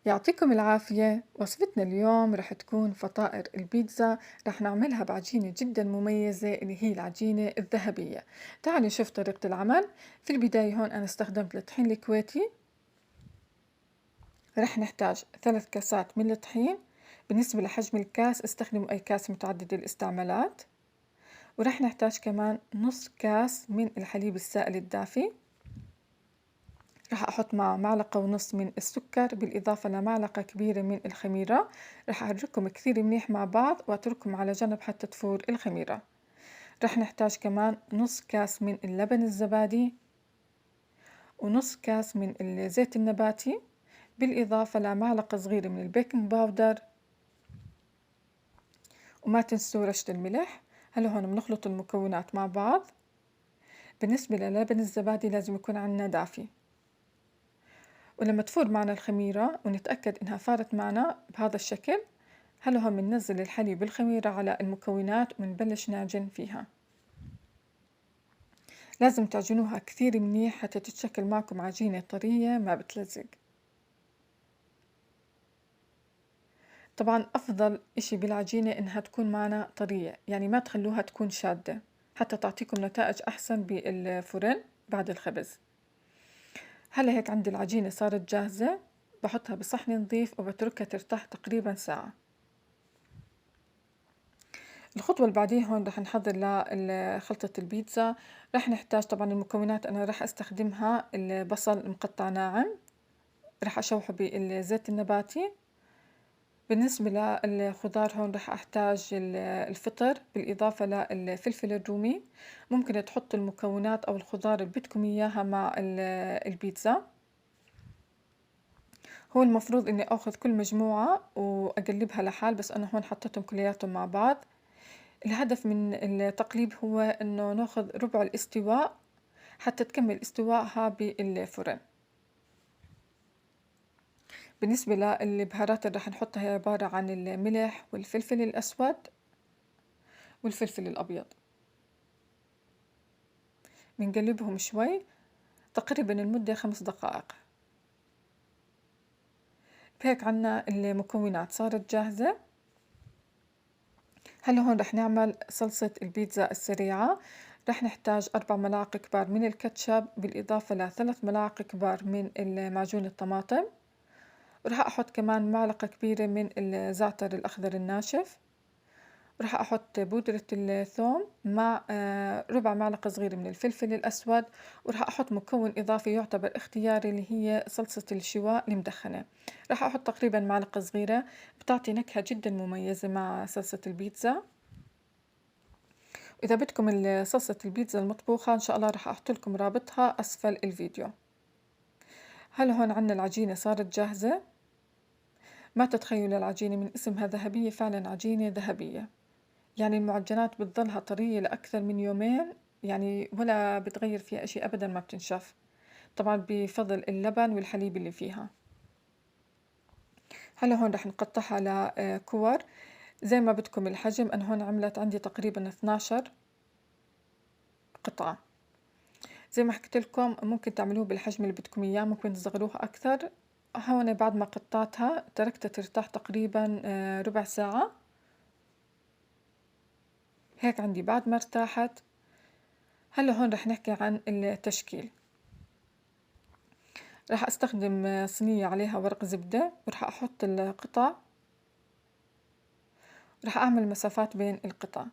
يعطيكم العافية. وصفتنا اليوم رح تكون فطائر البيتزا. رح نعملها بعجينة جدا مميزة اللي هي العجينة الذهبية. تعالوا نشوف طريقة العمل. في البداية هون أنا استخدمت الطحين الكويتي. رح نحتاج 3 كاسات من الطحين. بالنسبة لحجم الكاس استخدموا أي كاس متعدد الاستعمالات. ورح نحتاج كمان نص كاس من الحليب السائل الدافي. راح أحط معه 1.5 معلقة من السكر بالإضافة لمعلقة كبيرة من الخميرة. راح أحركهم كثير منيح مع بعض وأتركهم على جنب حتى تفور الخميرة. راح نحتاج كمان نص كاس من اللبن الزبادي ونص كاس من الزيت النباتي بالإضافة لمعلقة صغيرة من البيكنج باودر. وما تنسوا رشة الملح. هلا هون بنخلط المكونات مع بعض. بالنسبة للبن الزبادي لازم يكون عندنا دافي. ولما تفور معنا الخميرة ونتأكد إنها فارت معنا بهذا الشكل، هلا هون بننزل الحليب بالخميرة على المكونات ونبلش نعجن فيها. لازم تعجنوها كثير منيح حتى تتشكل معكم عجينة طرية ما بتلزق. طبعا أفضل إشي بالعجينة إنها تكون معنا طرية، يعني ما تخلوها تكون شادة حتى تعطيكم نتائج أحسن بالفرن بعد الخبز. هلا هيك عندي العجينة صارت جاهزة. بحطها بصحن نظيف وبتركها ترتاح تقريبا ساعة. الخطوة اللي بعديها هون رح نحضر لخلطة البيتزا. رح نحتاج طبعا المكونات، أنا رح أستخدمها البصل مقطع ناعم، رح أشوحه بالزيت النباتي. بالنسبة للخضار هون رح أحتاج الفطر بالإضافة للفلفل الرومي. ممكن تحطوا المكونات أو الخضار اللي بدكم إياها مع البيتزا. هو المفروض إني أخذ كل مجموعة وأقلبها لحال، بس أنا هون حطيتهم كلياتهم مع بعض. الهدف من التقليب هو إنه ناخذ ربع الاستواء حتى تكمل استواءها بالفرن. بالنسبة للبهارات اللي راح نحطها هي عبارة عن الملح والفلفل الأسود والفلفل الأبيض. بنقلبهم شوي تقريبا لمدة 5 دقائق. بهيك عنا المكونات صارت جاهزة. هلا هون رح نعمل صلصة البيتزا السريعة. رح نحتاج 4 ملاعق كبار من الكاتشب بالإضافة ل3 ملاعق كبار من معجون الطماطم. وراح أحط كمان معلقة كبيرة من الزعتر الأخضر الناشف. وراح أحط بودرة الثوم مع ربع معلقة صغيرة من الفلفل الأسود. وراح أحط مكون إضافي يعتبر اختياري اللي هي صلصة الشواء المدخنة. راح أحط تقريبا معلقة صغيرة، بتعطي نكهة جدا مميزة مع صلصة البيتزا. إذا بدكم صلصة البيتزا المطبوخة إن شاء الله راح أحط لكم رابطها أسفل الفيديو. هلا هون عنا العجينة صارت جاهزة. ما تتخيل العجينة من اسمها ذهبية، فعلا عجينة ذهبية. يعني المعجنات بتضلها طرية لأكثر من يومين، يعني ولا بتغير فيها إشي أبدا، ما بتنشف. طبعا بفضل اللبن والحليب اللي فيها. هلا هون رح نقطعها لكور زي ما بدكم الحجم. أنا هون عملت عندي تقريبا 12 قطعة. زي ما حكيت لكم ممكن تعملوه بالحجم اللي بدكم إياه، ممكن تصغروها أكثر. هون بعد ما قطعتها تركتها ترتاح تقريبا ربع ساعة. هيك عندي بعد ما ارتاحت. هلا هون رح نحكي عن التشكيل. رح استخدم صينية عليها ورق زبدة ورح احط القطع. رح اعمل مسافات بين القطع.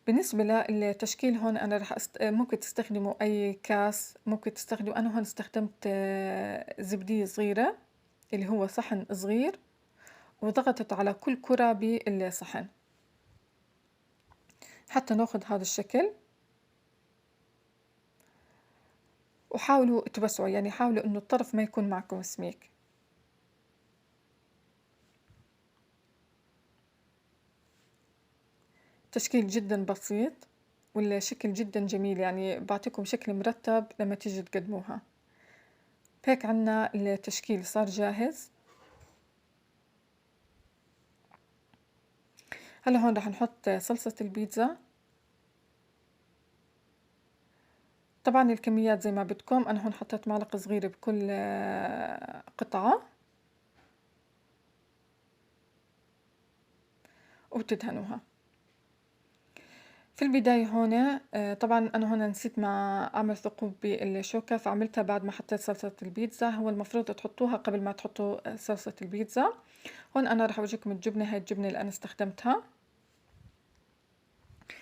بالنسبة للتشكيل هون انا ممكن تستخدموا اي كاس، ممكن تستخدموا، انا هون استخدمت زبدية صغيرة اللي هو صحن صغير، وضغطت على كل كرة بالصحن حتى ناخذ هذا الشكل. وحاولوا توسعوا، يعني حاولوا انه الطرف ما يكون معكم سميك. تشكيل جدا بسيط والشكل جدا جميل، يعني بعطيكم شكل مرتب لما تيجي تقدموها. هيك عنا التشكيل صار جاهز. هلا هون رح نحط صلصة البيتزا. طبعا الكميات زي ما بدكم، أنا هون حطيت معلقة صغيرة بكل قطعة. وبتدهنوها. في البداية هون طبعا أنا هون نسيت ما أعمل ثقوب بالشوكة، فعملتها بعد ما حطيت صلصة البيتزا. هو المفروض تحطوها قبل ما تحطوا صلصة البيتزا. هون أنا راح أورجيكم الجبنة، هاي الجبنة اللي أنا استخدمتها.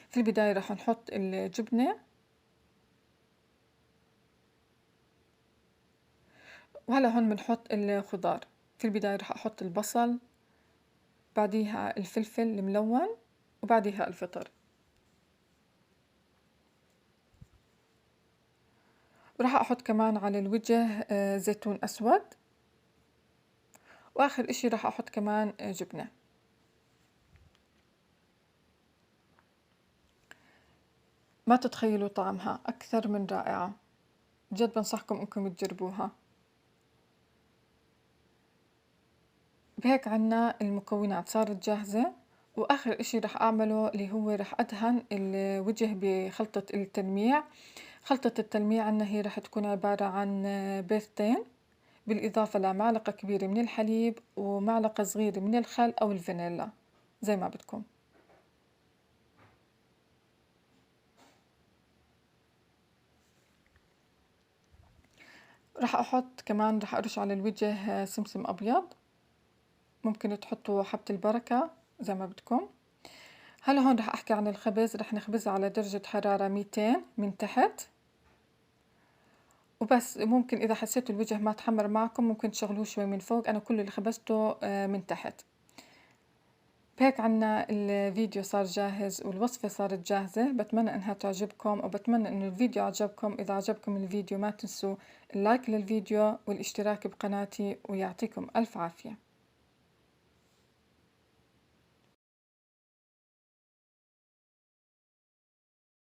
في البداية راح نحط الجبنة، وهلا هون بنحط الخضار. في البداية راح أحط البصل، بعديها الفلفل الملون، وبعديها الفطر. وراح أحط كمان على الوجه زيتون أسود، وآخر إشي راح أحط كمان جبنة. ما تتخيلوا طعمها أكثر من رائعة، جد بنصحكم إنكم تجربوها. بهيك عنا المكونات صارت جاهزة. وآخر إشي راح أعمله اللي هو راح أدهن الوجه بخلطة التلميع. خلطة التلميع عنا هي راح تكون عبارة عن بيضتين، بالإضافة لمعلقة كبيرة من الحليب ومعلقة صغيرة من الخل أو الفانيلا زي ما بدكم. راح أحط كمان، راح أرش على الوجه سمسم أبيض، ممكن تحطوا حبة البركة زي ما بدكم. هلا هون راح أحكي عن الخبز. راح نخبزها على درجة حرارة 200 من تحت وبس. ممكن إذا حسيتوا الوجه ما تحمر معكم ممكن تشغلوه شوي من فوق. أنا كل اللي خبزته من تحت. بهيك عنا الفيديو صار جاهز والوصفة صارت جاهزة. بتمنى إنها تعجبكم، وبتمنى إنه الفيديو عجبكم. إذا عجبكم الفيديو ما تنسوا اللايك للفيديو والاشتراك بقناتي، ويعطيكم ألف عافية.